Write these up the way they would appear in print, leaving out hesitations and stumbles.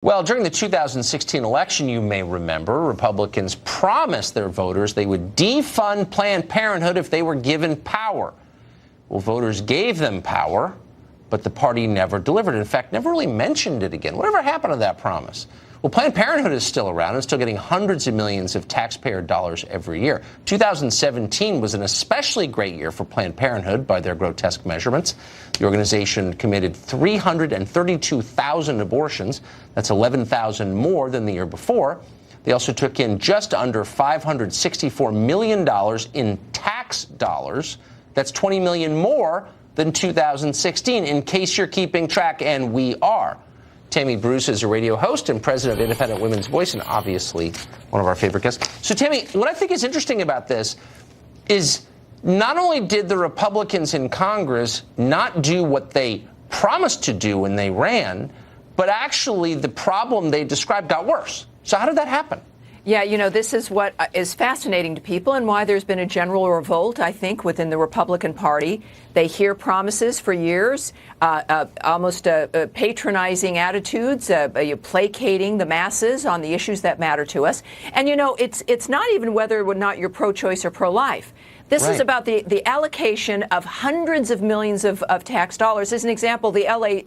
Well, during the 2016 election, you may remember, Republicans promised their voters they would defund Planned Parenthood if they were given power. Well, voters gave them power, but the party never delivered. In fact, never really mentioned it again. Whatever happened to that promise? Well, Planned Parenthood is still around and still getting hundreds of millions of taxpayer dollars every year. 2017 was an especially great year for Planned Parenthood by their grotesque measurements. The organization committed 332,000 abortions. That's 11,000 more than the year before. They also took in just under $564 million in tax dollars. That's 20 million more than 2016, in case you're keeping track, and we are. Tammy Bruce is a radio host and president of Independent Women's Voice, and obviously one of our favorite guests. So, Tammy, what I think is interesting about this is not only did the Republicans in Congress not do what they promised to do when they ran, but actually the problem they described got worse. So how did that happen? Yeah, you know, this is what is fascinating to people and why there's been a general revolt, I think, within the Republican Party. They hear promises for years, almost patronizing attitudes, placating the masses on the issues that matter to us. And, you know, it's not even whether or not you're pro-choice or pro-life. This is about the allocation of hundreds of millions of tax dollars. As an example, the L.A.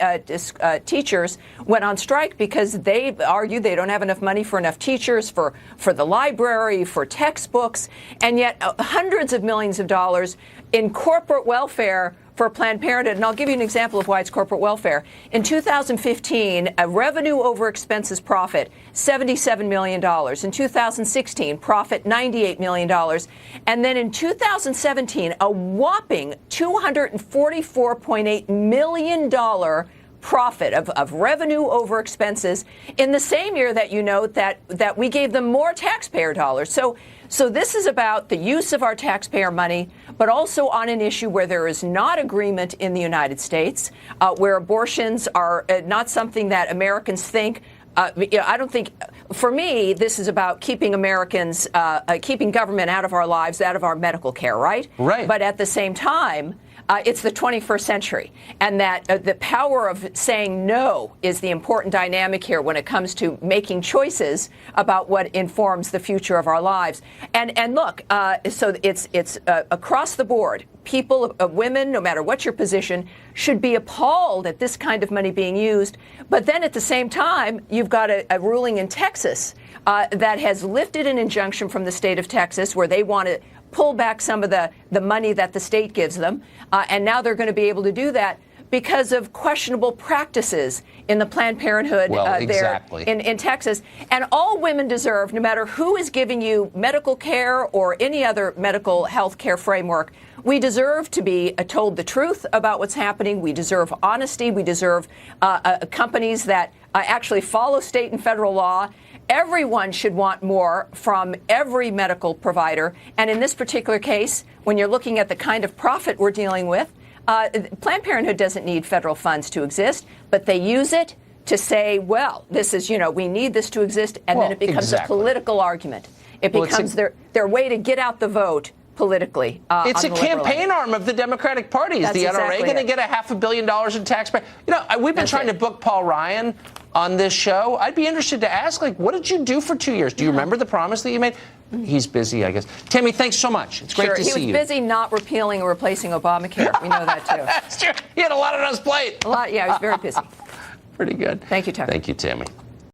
Teachers went on strike because they argue they don't have enough money for enough teachers, for the library, for textbooks, and yet hundreds of millions of dollars in corporate welfare for Planned Parenthood. And I'll give you an example of why it's corporate welfare. In 2015, a revenue over expenses profit, $77 million. In 2016, profit, $98 million. And then in 2017, a whopping $244.8 million profit of revenue over expenses in the same year that you note that we gave them more taxpayer dollars. So this is about the use of our taxpayer money, but also on an issue where there is not agreement in the United States, where abortions are not something that Americans think. I don't think, for me, this is about keeping Americans, keeping government out of our lives, out of our medical care, right? Right. But at the same time, it's the 21st century, and that the power of saying no is the important dynamic here when it comes to making choices about what informs the future of our lives. And look, so it's across the board. People, women, no matter what your position, should be appalled at this kind of money being used. But then at the same time, you've got a ruling in Texas that has lifted an injunction from the state of Texas where they want to pull back some of the money that the state gives them. And now they're going to be able to do that because of questionable practices in the Planned Parenthood there in Texas. And all women deserve, no matter who is giving you medical care or any other medical health care framework, we deserve to be told the truth about what's happening. We deserve honesty. We deserve companies that actually follow state and federal law. Everyone should want more from every medical provider. And in this particular case, when you're looking at the kind of profit we're dealing with, Planned Parenthood doesn't need federal funds to exist, but they use it to say, well, this is, we need this to exist. And then it becomes a political argument. It becomes their way to get out the vote politically. It's a campaign arm of the Democratic Party. Is the NRA going to get $500 million in taxpayer? We've been trying to book Paul Ryan on this show. I'd be interested to ask, what did you do for 2 years? Do you remember the promise that you made? He's busy, I guess. Tammy, thanks so much. It's great to see you. He was busy not repealing or replacing Obamacare. We know that, too. That's true. He had a lot on his plate. Yeah, he was very busy. Pretty good. Thank you, Tucker. Thank you, Tammy.